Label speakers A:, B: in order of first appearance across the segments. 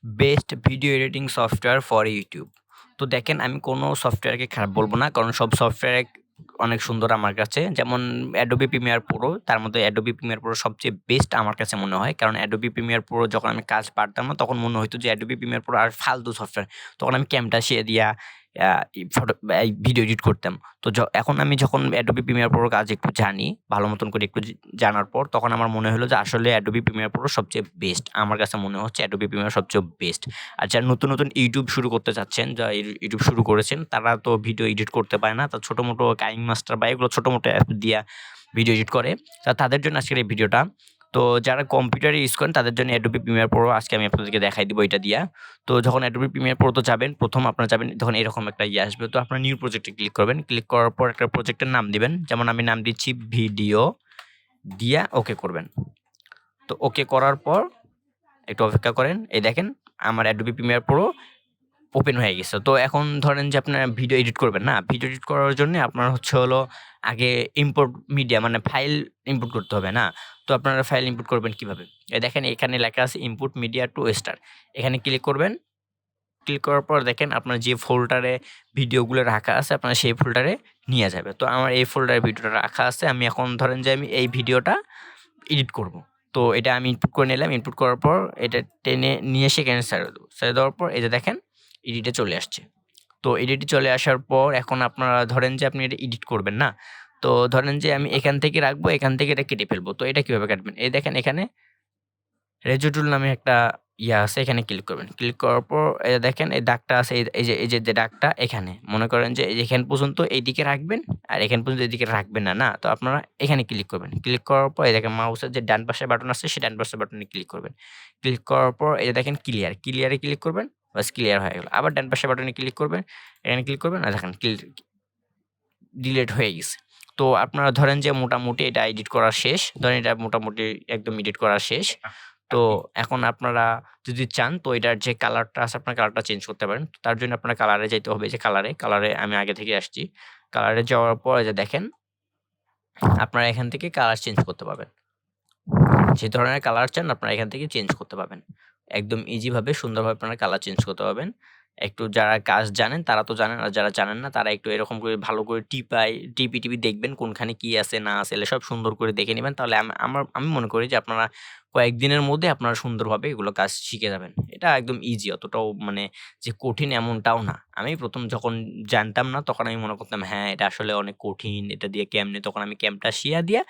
A: Best video editing software for YouTube. তো দেখেন, আমি কোনো সফটওয়্যারকে খারাপ বলব না। কারণ সব সফটওয়্যার অনেক সুন্দর আমার কাছে। যেমন Adobe Premiere Pro, তার মধ্যে Adobe Premiere Pro সবচেয়ে বেস্ট আমার কাছে মনে হয়। কারণ Adobe Premiere Pro যখন আমি কাজ পারতাম না, তখন মনে হইতো যে Adobe Premiere Pro আর ফালতু সফটওয়্যার। তখন আমি Camtasia দিয়া আ ই ফটো এই ভিডিও এডিট করতাম। তো এখন আমি যখন Adobe Premiere Pro কাজ একটু জানি, ভালো মতন করে একটু জানার পর, তখন আমার মনে হলো যে আসলে Adobe Premiere Pro সবচেয়ে বেস্ট। আমার কাছে মনে হচ্ছে Adobe Premiere সবচেয়ে বেস্ট। আর যারা নতুন YouTube শুরু করতে চাচ্ছেন, যারা YouTube শুরু করেছেন, তারা তো ভিডিও এডিট করতে পারে না। তো ছোট-মোটো KineMaster বা এগুলো ছোট-মোটো অ্যাপ দিয়া ভিডিও এডিট করে। তাদের জন্য আজকের এই ভিডিওটা। তো যারা কম্পিউটারে ইউজ করেন, তাদের জন্য Adobe Premiere Pro আজকে আমি আপনাদেরকে দেখাই দিব এটা দিয়া। তো যখন Adobe Premiere Pro তে যাবেন, ১ম আপনারা যাবেন, তখন এরকম একটা আসবে। তো আপনারা নিউ প্রজেক্টে ক্লিক করবেন। ক্লিক করার পর একটা প্রজেক্টের নাম দিবেন। যেমন আমি নাম দিচ্ছি ভিডিও, দিয়া ওকে করবেন। তো ওকে করার পর একটু অপেক্ষা করেন। এই দেখেন, আমার Adobe Premiere Pro ওপেন হয়ে গেছে। তো এখন ধরেন যে আপনারা ভিডিও এডিট করবেন না? ভিডিও এডিট করার জন্যে আপনার হচ্ছে হলো আগে ইম্পোর্ট মিডিয়া মানে ফাইল ইনপুট করতে হবে না? তো আপনারা ফাইল ইনপুট করবেন কিভাবে? এই দেখেন, এখানে লেখা আছে ইনপুট মিডিয়া টু স্টার। এখানে ক্লিক করবেন। ক্লিক করার পর দেখেন, আপনার যে ফোল্ডারে ভিডিওগুলো রাখা আছে, আপনার সেই ফোল্ডারে নিয়ে যাবে। তো আমার এই ফোল্ডারে ভিডিওটা রাখা আছে। আমি এখন ধরেন যে আমি এই ভিডিওটা এডিট করব। তো এটা আমি ইনপুট করে নিলাম। ইনপুট করার পর এটা টেনে নিয়ে এসে এখানে ছেড়ে দেবো। ছেড়ে দেওয়ার পর এই যে দেখেন, এডিটে চলে আসছে। তো এডিটে চলে আসার পর এখন আপনারা ধরেন যে আপনি এটা এডিট করবেন না? তো ধরেন যে আমি এখান থেকে রাখবো, এখান থেকে এটা কেটে ফেলবো। তো এটা কিভাবে কাটবেন? এই দেখেন, এখানে রেজো টুল নামে একটা আছে, এখানে ক্লিক করবেন। ক্লিক করার পর এই যে দেখেন, এই দাগটা আছে, এই যে দাগটা এখানে। মনে করেন যে এই যে এখান পর্যন্ত এইদিকে রাখবেন, আর এখান পর্যন্ত এদিকে রাখবেন না, না? তো আপনারা এখানে ক্লিক করবেন। ক্লিক করার পর এই দেখেন, মাউসের যে ডান পাশের বাটন আছে, সেই ডান পাশের বাটনে ক্লিক করবেন। ক্লিক করার পর এই যে দেখেন ক্লিয়ার, ক্লিয়ারে ক্লিক করবেন, বাস ক্লিয়ার হয়ে গেল। আবার ডান পাশের বাটনে ক্লিক করবেন, এখানে ক্লিক করবেন, আর দেখেন ডিলিট হয়ে গেছে। তো আপনারা ধরেন যে মোটামুটি এটা এডিট করা শেষ। ধরেন এটা মোটামুটি একদম এডিট করা শেষ। তো এখন আপনারা যদি চান, তো এটার যে কালারটা আছে, আপনার কালারটা চেঞ্জ করতে পারেন। তো তার জন্য আপনার কালারে যাইতে হবে। এই যে কালারে আমি আগে থেকে আসছি। কালারে যাওয়ার পর এই যে দেখেন, আপনারা এখান থেকে কালার চেঞ্জ করতে পারবেন। যে ধরনের কালার চান, আপনারা এখান থেকে চেঞ্জ করতে পারবেন। একদম ইজি ভাবে সুন্দরভাবে আপনারা কালার চেঞ্জ করতে পারবেন। একটু যারা কাজ জানেন তারা তো জানেন, আর যারা জানেন না তারা একটু এরকম করে ভালো করে টিপি দেখবেন কোনখানে কি আছে না আছে, এগুলো সব সুন্দর করে দেখে নিবেন। তাহলে আমি মনে করি যে আপনারা কয়েকদিনের মধ্যে আপনারা সুন্দরভাবে এগুলো কাজ শিখে যাবেন। এটা একদম ইজি, অতটাও মানে যে কঠিন এমনটাও না। আমি ১ম যখন জানতাম না, তখন আমি মনে করতাম হ্যাঁ, এটা আসলে অনেক কঠিন। এটা দিয়ে কেমনে, তখন আমি Camtasia দিয়া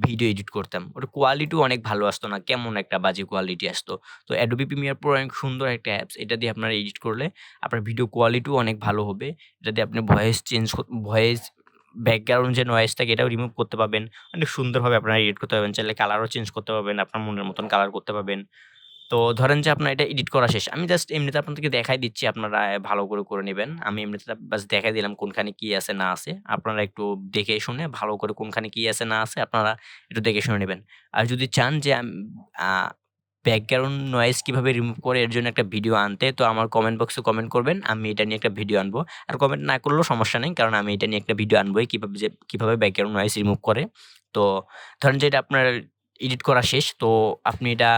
A: ভিডিও এডিট করতাম। ওটার কোয়ালিটিও অনেক ভালো আসতো না। কেমন একটা বাজে কোয়ালিটি আসতো। তো Adobe Premiere Pro অনেক সুন্দর একটা অ্যাপস। এটা দিয়ে আপনারা এডিট করলে আপনার ভিডিও কোয়ালিটিও অনেক ভালো হবে। এটা দিয়ে আপনি ভয়েস ব্যাকগ্রাউন্ড যে নয়েজ থাকে, এটাও রিমুভ করতে পারবেন। অনেক সুন্দরভাবে আপনারা এডিট করতে পারবেন। চাইলে কালারও চেঞ্জ করতে পারবেন। আপনার মনের মতন কালার করতে পারবেন। তো ধরেন যে আপনার এটা এডিট করা শেষ। আমি জাস্ট এমনিতে আপনাদেরকে দেখাই দিচ্ছি, আপনারা ভালো করে নিবেন। আমি এমনিতে বাস দেখাই দিলাম কোনখানে কি আছে না আছে। আপনারা একটু দেখে শুনে ভালো করে কোনখানে কি আছে না আছে, আপনারা একটু দেখে শুনে নিবেন। আর যদি চান যে আ ব্যাকগ্রাউন্ড নয়েজ কিভাবে রিমুভ করে, এর জন্য একটা ভিডিও আনতে, তো আমার কমেন্ট বক্সে কমেন্ট করবেন। আমি এটা নিয়ে একটা ভিডিও আনবো। আর কমেন্ট না করলেও সমস্যা নেই। কারণ আমি এটা নিয়ে একটা ভিডিও আনবোই, কিভাবে ব্যাকগ্রাউন্ড নয়েজ রিমুভ করে। তো ধরেন যে এটা আপনার এডিট করা শেষ। তো আপনি এটা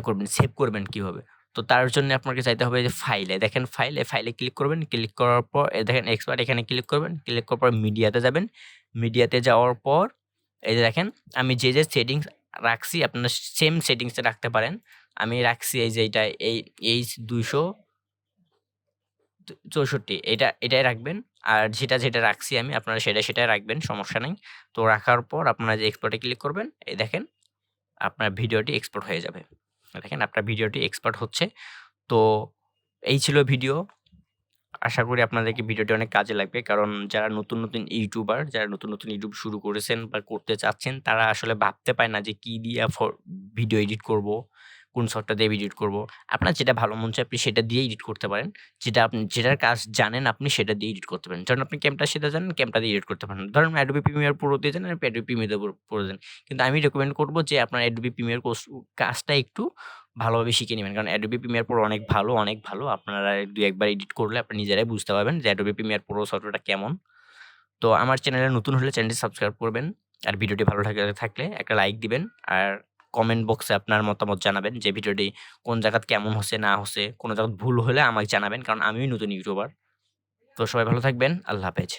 A: করবেন, সেভ করবেন কিভাবে? তো তার জন্য আপনাকে যাইতে হবে যে ফাইলে। দেখেন ফাইলে ক্লিক করবেন। ক্লিক করার পর দেখেন এক্সপার্ট, এখানে ক্লিক করবেন। ক্লিক করার পর মিডিয়াতে যাবেন। মিডিয়াতে যাওয়ার পর এই যে দেখেন, আমি যে সেটিংস রাখছি, আপনারা সেম সেটিংস এ রাখতে পারেন। আমি রাখছি এই যে এইটা, H264, এটাই রাখবেন। আর যেটা রাখছি আমি, আপনারা সেটাই রাখবেন, সমস্যা নাই। তো রাখার পর আপনারা যে এক্সপোর্ট এ ক্লিক করবেন, এই দেখেন আপনার ভিডিওটি এক্সপোর্ট হয়ে যাবে। দেখেন আপনার ভিডিওটি এক্সপোর্ট হচ্ছে। তো এই ছিল ভিডিও। আশা করি আপনাদেরকে ভিডিওটি অনেক কাজে লাগবে। কারণ যারা নতুন ইউটিউবার, যারা নতুন ইউটিউব শুরু করেছেন বা করতে চাচ্ছেন, তারা আসলে ভাবতে পারে না যে কি দিয়ে ভিডিও এডিট করব, কোন সফটওয়্যার দিয়ে এডিট করব। আপনার যেটা ভালো মন চায় আপনি সেটা দিয়ে এডিট করতে পারেন। যেটার কাজ জানেন আপনি সেটা দিয়ে এডিট করতে পারেন। ধরেন আপনি Camtasia জানেন, Camta দিয়ে এডিট করতে পারেন। ধরেন Adobe Premiere Pro দিয়ে জানেন, আপনি Adobe Premiere Pro দেন। কিন্তু আমি রেকমেন্ড করব যে আপনার Adobe Premiere কাজটা একটু ভালোভাবে শিখে নিবেন। কারণ Adobe Premiere Pro অনেক ভালো। আপনারা ২-১ বার এডিট করলে আপনি নিজেরাই বুঝতে পারবেন যে Adobe Premiere Pro সফটওয়্যারটা কেমন। তো আমার চ্যানেলে নতুন হলে চ্যানেলটি সাবস্ক্রাইব করবেন। আর ভিডিওটি ভালো থাকলে একটা লাইক দিবেন। আর কমেন্ট বক্সে আপনার মতামত জানাবেন যে ভিডিওটি কোন জায়গাত কেমন হচ্ছে না হচ্ছে। কোন জায়গাত ভুল হলে আমাকে জানাবেন। কারণ আমিও নতুন ইউটিউবার। তো সবাই ভালো থাকবেন। আল্লাহ হাফেজ।